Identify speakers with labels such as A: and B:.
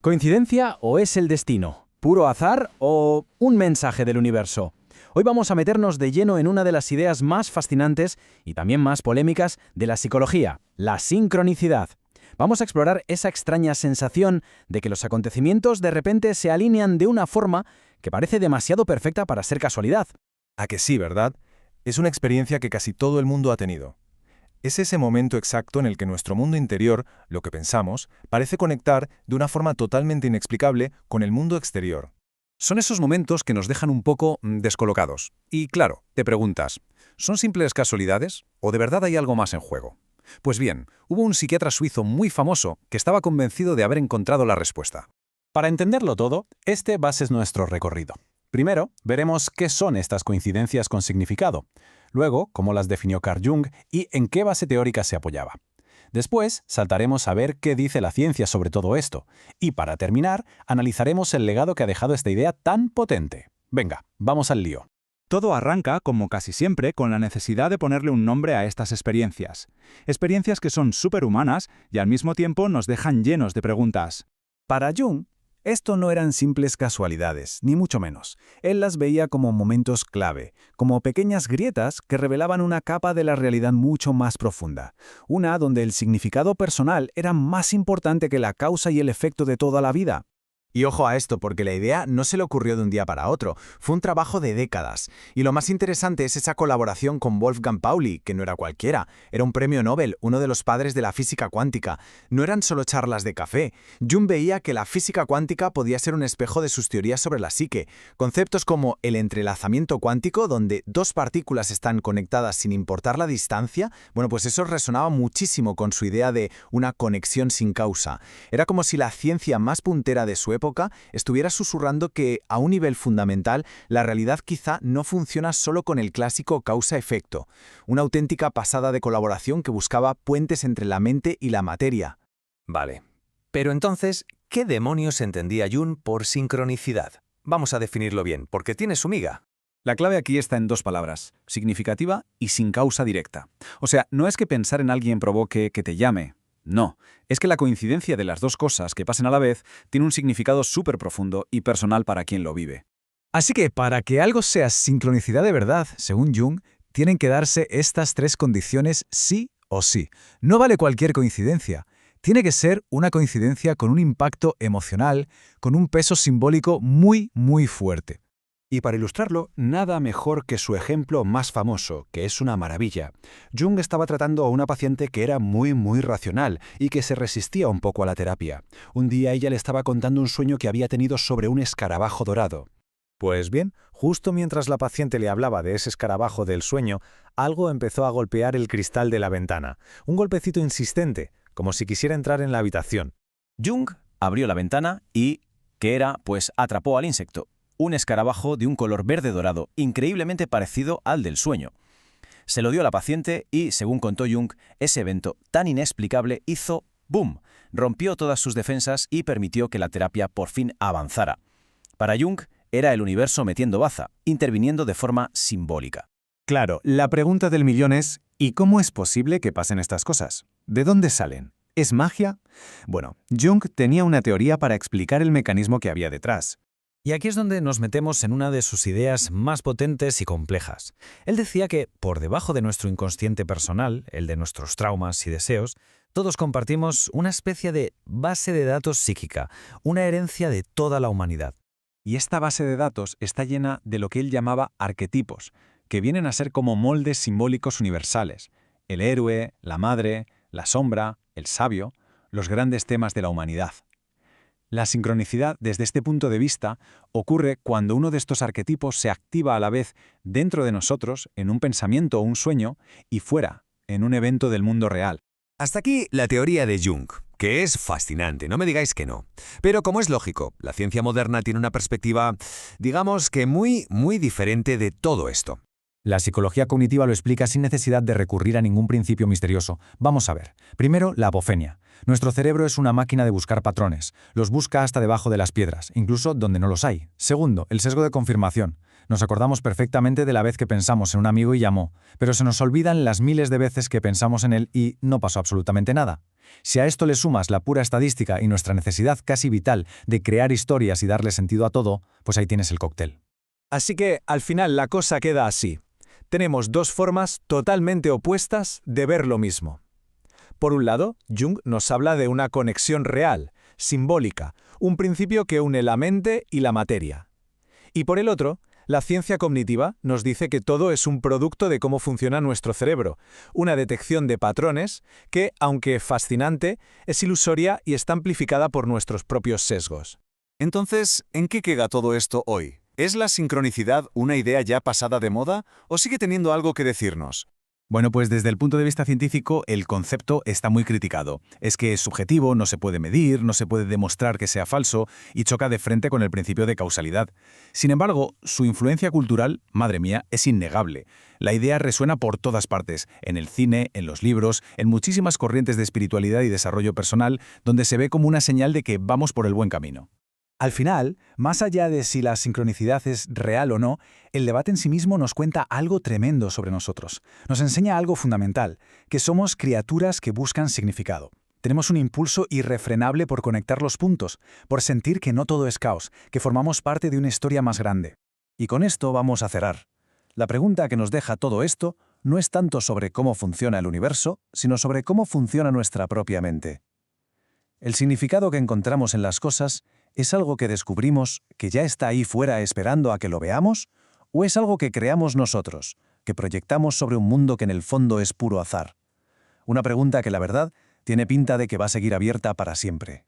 A: ¿Coincidencia o es el destino? ¿Puro azar o un mensaje del universo? Hoy vamos a meternos de lleno en una de las ideas más fascinantes y también más polémicas de la psicología, la sincronicidad. Vamos a explorar esa extraña sensación de que los acontecimientos de repente se alinean de una forma que parece demasiado perfecta para ser casualidad.
B: ¿A que sí, verdad? Es una experiencia que casi todo el mundo ha tenido. Es ese momento exacto en el que nuestro mundo interior, lo que pensamos, parece conectar de una forma totalmente inexplicable con el mundo exterior.
C: Son esos momentos que nos dejan un poco descolocados. Y claro, te preguntas, ¿son simples casualidades o de verdad hay algo más en juego? Pues bien, hubo un psiquiatra suizo muy famoso que estaba convencido de haber encontrado la respuesta.
D: Para entenderlo todo, este va a ser nuestro recorrido. Primero, veremos qué son estas coincidencias con significado. Luego, cómo las definió Carl Jung y en qué base teórica se apoyaba. Después, saltaremos a ver qué dice la ciencia sobre todo esto. Y para terminar, analizaremos el legado que ha dejado esta idea tan potente. Venga, vamos al lío.
E: Todo arranca, como casi siempre, con la necesidad de ponerle un nombre a estas experiencias. Experiencias que son superhumanas y al mismo tiempo nos dejan llenos de preguntas.
F: Para Jung, esto no eran simples casualidades, ni mucho menos. Él las veía como momentos clave, como pequeñas grietas que revelaban una capa de la realidad mucho más profunda. Una donde el significado personal era más importante que la causa y el efecto de toda la vida.
G: Y ojo a esto, porque la idea no se le ocurrió de un día para otro, fue un trabajo de décadas. Y lo más interesante es esa colaboración con Wolfgang Pauli, que no era cualquiera, era un premio Nobel, uno de los padres de la física cuántica. No eran solo charlas de café. Jung veía que la física cuántica podía ser un espejo de sus teorías sobre la psique. Conceptos como el entrelazamiento cuántico, donde dos partículas están conectadas sin importar la distancia, pues eso resonaba muchísimo con su idea de una conexión sin causa. Era como si la ciencia más puntera de su época estuviera susurrando que, a un nivel fundamental, la realidad quizá no funciona solo con el clásico causa-efecto, una auténtica pasada de colaboración que buscaba puentes entre la mente y la materia.
H: Vale. Pero entonces, ¿qué demonios entendía Jung por sincronicidad? Vamos a definirlo bien, porque tiene su miga.
E: La clave aquí está en dos palabras, significativa y sin causa directa. O sea, no es que pensar en alguien provoque que te llame. No, es que la coincidencia de las dos cosas que pasen a la vez tiene un significado súper profundo y personal para quien lo vive.
F: Así que para que algo sea sincronicidad de verdad, según Jung, tienen que darse estas tres condiciones sí o sí. No vale cualquier coincidencia. Tiene que ser una coincidencia con un impacto emocional, con un peso simbólico muy, muy fuerte.
C: Y para ilustrarlo, nada mejor que su ejemplo más famoso, que es una maravilla. Jung estaba tratando a una paciente que era muy racional y que se resistía un poco a la terapia. Un día ella le estaba contando un sueño que había tenido sobre un escarabajo dorado.
F: Pues bien, justo mientras la paciente le hablaba de ese escarabajo del sueño, algo empezó a golpear el cristal de la ventana. Un golpecito insistente, como si quisiera entrar en la habitación.
A: Jung abrió la ventana y, ¿qué era? Pues atrapó al insecto. Un escarabajo de un color verde dorado, increíblemente parecido al del sueño. Se lo dio a la paciente y, según contó Jung, ese evento tan inexplicable hizo ¡boom! Rompió todas sus defensas y permitió que la terapia por fin avanzara. Para Jung, era el universo metiendo baza, interviniendo de forma simbólica.
F: Claro, la pregunta del millón es, ¿y cómo es posible que pasen estas cosas? ¿De dónde salen? ¿Es magia? Bueno, Jung tenía una teoría para explicar el mecanismo que había detrás.
I: Y aquí es donde nos metemos en una de sus ideas más potentes y complejas. Él decía que, por debajo de nuestro inconsciente personal, el de nuestros traumas y deseos, todos compartimos una especie de base de datos psíquica, una herencia de toda la humanidad.
E: Y esta base de datos está llena de lo que él llamaba arquetipos, que vienen a ser como moldes simbólicos universales. El héroe, la madre, la sombra, el sabio, los grandes temas de la humanidad. La sincronicidad, desde este punto de vista, ocurre cuando uno de estos arquetipos se activa a la vez dentro de nosotros, en un pensamiento o un sueño, y fuera, en un evento del mundo real.
J: Hasta aquí la teoría de Jung, que es fascinante, no me digáis que no. Pero como es lógico, la ciencia moderna tiene una perspectiva, digamos que muy diferente de todo esto.
E: La psicología cognitiva lo explica sin necesidad de recurrir a ningún principio misterioso. Vamos a ver. Primero, la apofenia. Nuestro cerebro es una máquina de buscar patrones. Los busca hasta debajo de las piedras, incluso donde no los hay. Segundo, el sesgo de confirmación. Nos acordamos perfectamente de la vez que pensamos en un amigo y llamó, pero se nos olvidan las miles de veces que pensamos en él y no pasó absolutamente nada. Si a esto le sumas la pura estadística y nuestra necesidad casi vital de crear historias y darle sentido a todo, pues ahí tienes el cóctel.
F: Así que, al final, la cosa queda así. Tenemos dos formas totalmente opuestas de ver lo mismo. Por un lado, Jung nos habla de una conexión real, simbólica, un principio que une la mente y la materia. Y por el otro, la ciencia cognitiva nos dice que todo es un producto de cómo funciona nuestro cerebro, una detección de patrones que, aunque fascinante, es ilusoria y está amplificada por nuestros propios sesgos.
K: Entonces, ¿en qué queda todo esto hoy? ¿Es la sincronicidad una idea ya pasada de moda o sigue teniendo algo que decirnos?
F: Bueno, pues desde el punto de vista científico, el concepto está muy criticado. Es que es subjetivo, no se puede medir, no se puede demostrar que sea falso y choca de frente con el principio de causalidad. Sin embargo, su influencia cultural, madre mía, es innegable. La idea resuena por todas partes, en el cine, en los libros, en muchísimas corrientes de espiritualidad y desarrollo personal, donde se ve como una señal de que vamos por el buen camino.
C: Al final, más allá de si la sincronicidad es real o no, el debate en sí mismo nos cuenta algo tremendo sobre nosotros. Nos enseña algo fundamental, que somos criaturas que buscan significado. Tenemos un impulso irrefrenable por conectar los puntos, por sentir que no todo es caos, que formamos parte de una historia más grande. Y con esto vamos a cerrar. La pregunta que nos deja todo esto no es tanto sobre cómo funciona el universo, sino sobre cómo funciona nuestra propia mente. El significado que encontramos en las cosas ¿es algo que descubrimos, que ya está ahí fuera esperando a que lo veamos? ¿O es algo que creamos nosotros, que proyectamos sobre un mundo que en el fondo es puro azar? Una pregunta que, la verdad, tiene pinta de que va a seguir abierta para siempre.